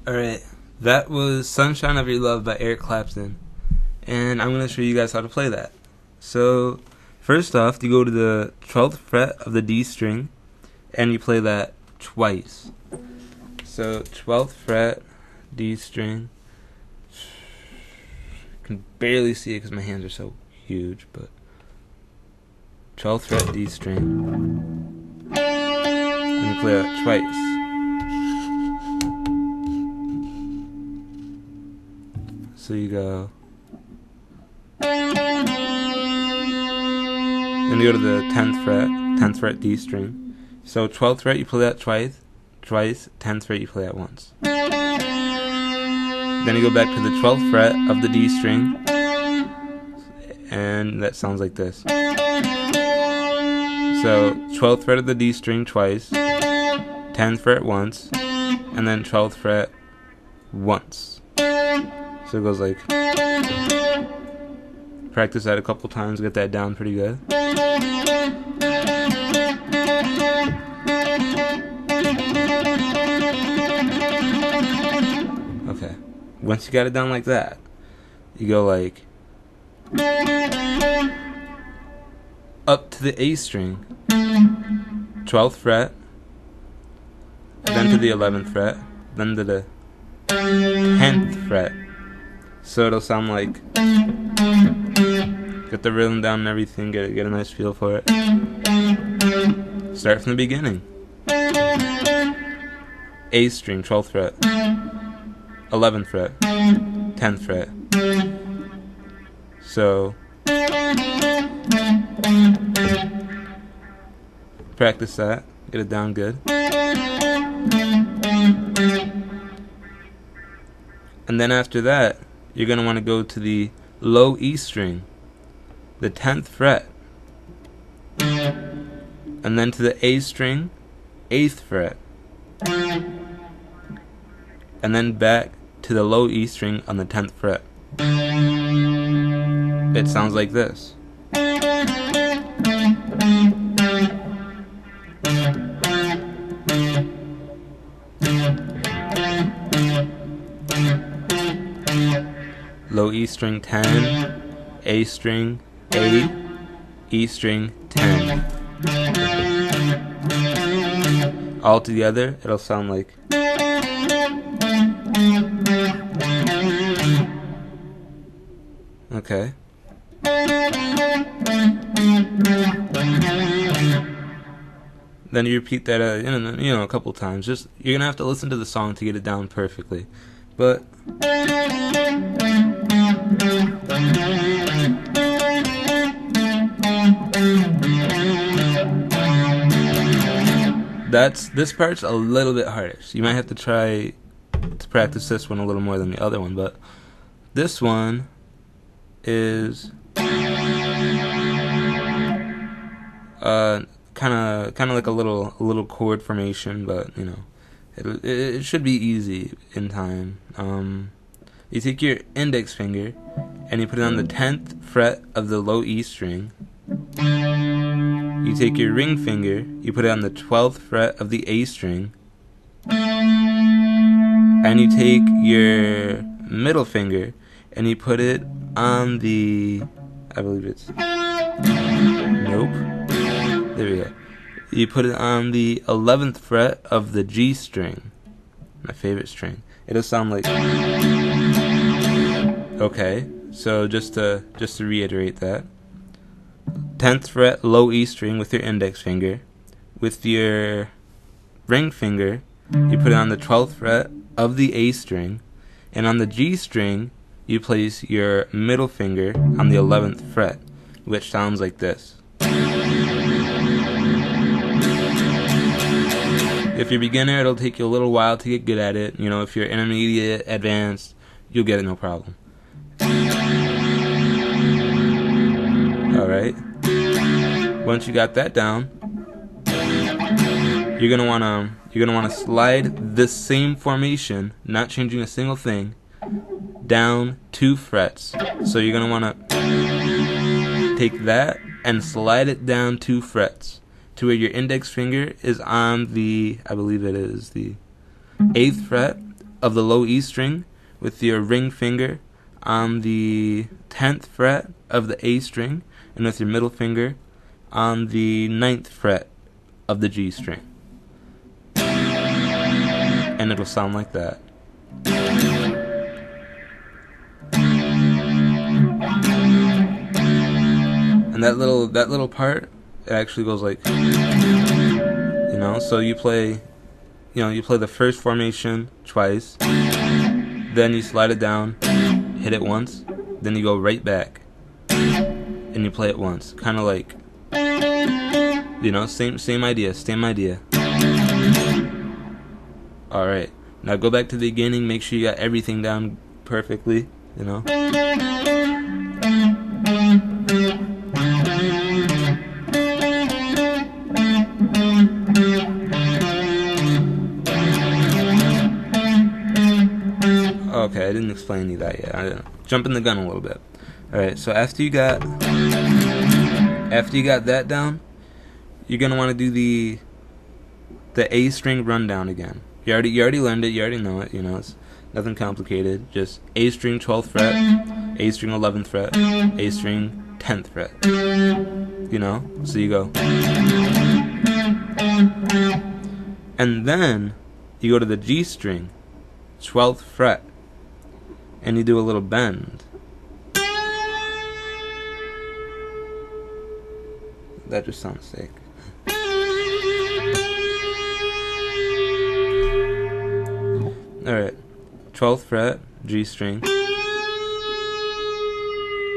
Alright, that was Sunshine of Your Love by Eric Clapton, and I'm going to show you guys how to play that. So, first off, you go to the 12th fret of the D string, and you play that twice. So, 12th fret, D string. I can barely see it because my hands are so huge, but 12th fret, D string. And you play that twice. So you go, then you go to the 10th fret D string. So 12th fret you play that twice, 10th fret you play that once. Then you go back to the 12th fret of the D string, and that sounds like this. So 12th fret of the D string twice, 10th fret once, and then 12th fret once. So it goes like, practice that a couple times, get that down pretty good. Okay, once you got it down like that, you go like, up to the A string, 12th fret, then to the 11th fret, then to the 10th fret. So it'll sound like, get the rhythm down and everything, get a nice feel for it. Start from the beginning. A string, 12th fret, 11th fret, 10th fret. So practice that, get it down good. And then after that, you're going to want to go to the low E string, the 10th fret, and then to the A string, 8th fret, and then back to the low E string on the 10th fret. It sounds like this. Low E string 10, A string 8, E string 10. All together, it'll sound like. Okay. Then you repeat that, a couple times. Just you're gonna have to listen to the song to get it down perfectly, but. This part's a little bit harder, so you might have to try to practice this one a little more than the other one, but this one is kind of like a little chord formation, but it should be easy in time. You take your index finger and you put it on the 10th fret of the low E string. You take your ring finger, you put it on the 12th fret of the A string, and you take your middle finger and you put it on the, I believe it's, nope, there we go. You put it on the 11th fret of the G string, my favorite string. It'll sound like, okay, so just to reiterate that, 10th fret low E string with your index finger. With your ring finger, you put it on the 12th fret of the A string, and on the G string, you place your middle finger on the 11th fret, which sounds like this. If you're beginner, it'll take you a little while to get good at it. You know, if you're intermediate, advanced, you'll get it no problem. Alright. Once you got that down, you're gonna wanna slide this same formation, not changing a single thing, down 2 frets. So you're gonna wanna take that and slide it down 2 frets to where your index finger is on the, I believe it is the 8th fret of the low E string, with your ring finger on the 10th fret of the A string, and with your middle finger on the 9th fret of the G string. And it'll sound like that. And that little part, it actually goes like, you know, so you play the first formation twice, then you slide it down, hit it once, then you go right back, and you play it once, kind of like, you know, same idea. Alright, now go back to the beginning, make sure you got everything down perfectly, you know. Okay, I didn't explain any of that yet. I jumping the gun a little bit. Alright, so after you got that down, you're gonna want to do the A string rundown again. You already learned it, you already know it, you know, it's nothing complicated. Just A string 12th fret, A string 11th fret, A string 10th fret. You know? So you go. And then you go to the G string, 12th fret, and you do a little bend. That just sounds sick. Alright, 12th fret, G string.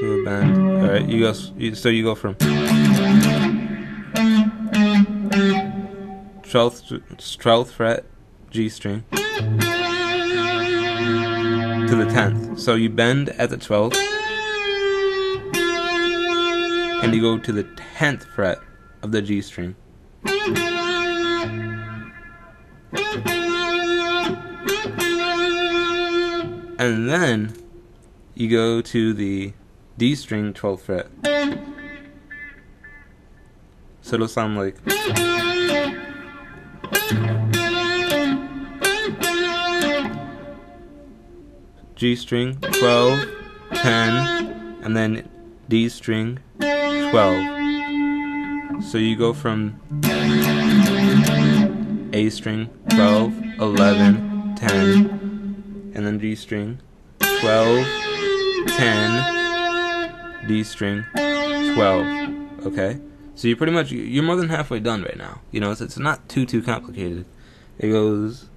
Do a bend. Alright, you go from 12th fret, G string, to the 10th. So you bend at the 12th, and you go to the 10th fret of the G string. And then you go to the D string 12th fret. So it'll sound like, G string 12, 10, and then D string 12. So you go from A string 12, 11, 10, and then G string 12, 10, D string 12. Okay, so you're more than halfway done right now. You know, it's not too complicated. It goes.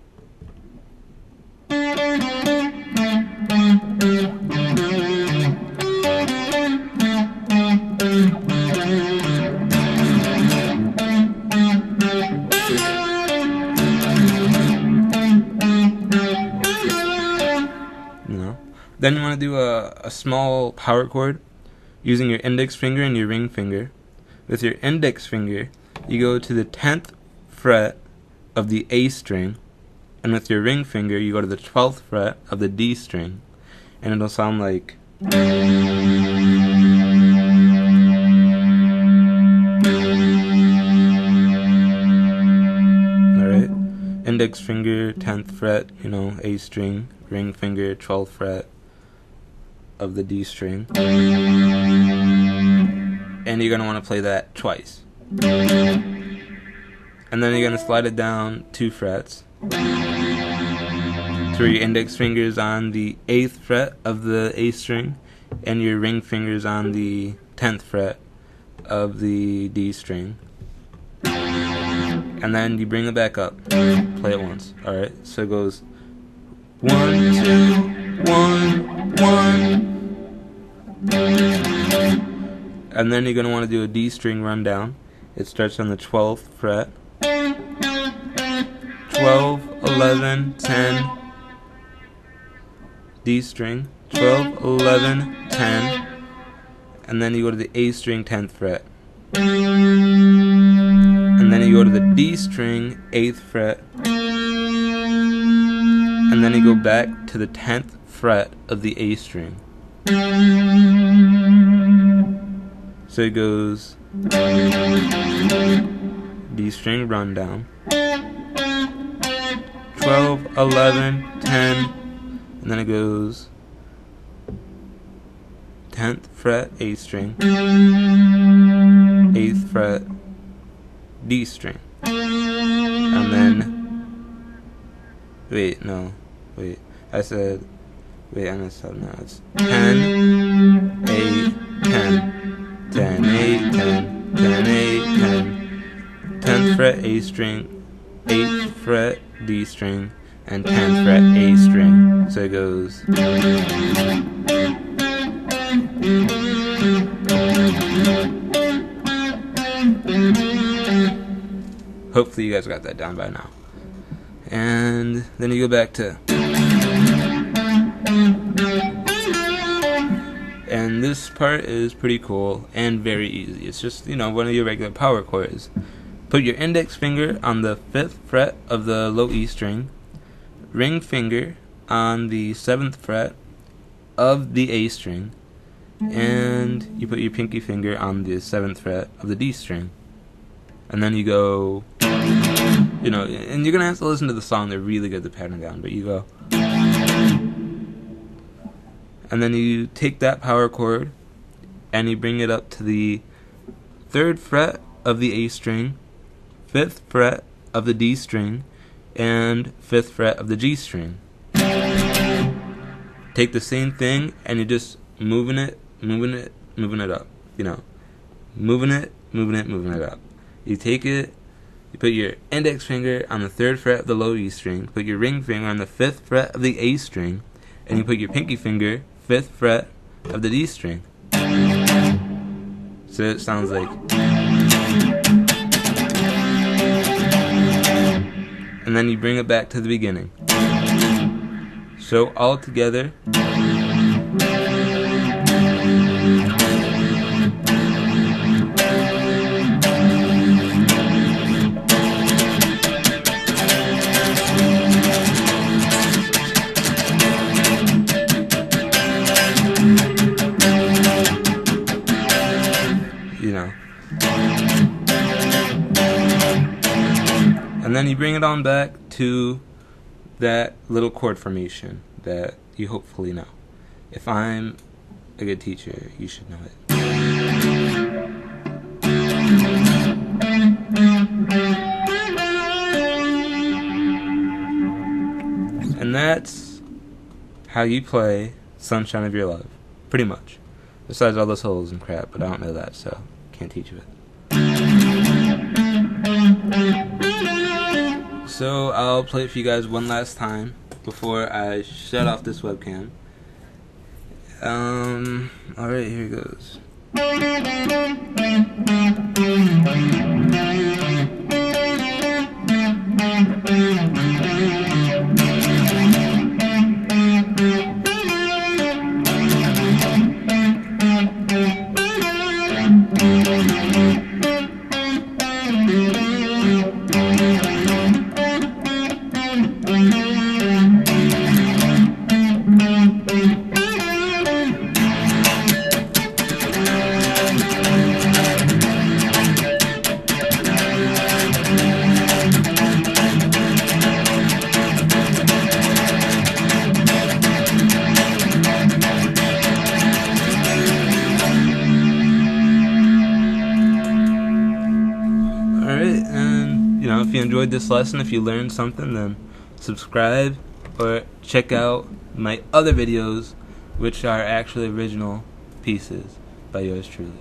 Then you want to do a small power chord using your index finger and your ring finger. With your index finger, you go to the 10th fret of the A string, and with your ring finger, you go to the 12th fret of the D string, and it'll sound like. Alright, index finger, 10th fret, you know, A string, ring finger, 12th fret of the D string, and you're going to want to play that twice, and then you're going to slide it down 2 frets to your index fingers on the 8th fret of the A string and your ring fingers on the 10th fret of the D string, and then you bring it back up. Play it once. Alright, so it goes 1, 2, 1, 1. And then you're going to want to do a D string rundown. It starts on the 12th fret. 12, 11, 10. D string. 12, 11, 10. And then you go to the A string 10th fret. And then you go to the D string 8th fret. And then you go back to the 10th fret of the A string. So it goes D string rundown, 12, 11, 10, and then it goes 10th fret A string, 8th fret D string, and then I messed up now. It's 10, 8, 10, 10, 8, 10, 10, 8, 10, 10th fret A string, 8th fret D string, and 10th fret A string. So it goes. Hopefully you guys got that down by now. And then you go back to. And this part is pretty cool and very easy. It's just, one of your regular power chords. Put your index finger on the 5th fret of the low E string, ring finger on the 7th fret of the A string, and you put your pinky finger on the 7th fret of the D string. And then you go, and you're going to have to listen to the song. They're really good, the pattern down, but you go. And then you take that power chord and you bring it up to the 3rd fret of the A string, 5th fret of the D string, and 5th fret of the G string. Take the same thing and you're just moving it up. Moving it, moving it up. You take it, you put your index finger on the 3rd fret of the low E string, put your ring finger on the 5th fret of the A string, and you put your pinky finger 5th fret of the D string. So it sounds like. And then you bring it back to the beginning. So all together. And then you bring it on back to that little chord formation that you hopefully know. If I'm a good teacher, you should know it. And that's how you play Sunshine of Your Love, pretty much. Besides all those holes and crap, but I don't know that, so can't teach you it. So I'll play it for you guys one last time before I shut off this webcam. Alright, here it goes. If you enjoyed this lesson, if you learned something, then subscribe or check out my other videos, which are actually original pieces by yours truly.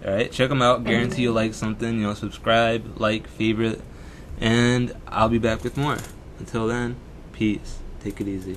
Alright, check them out. Guarantee you'll like something. You know, subscribe, like, favorite, and I'll be back with more. Until then, peace. Take it easy.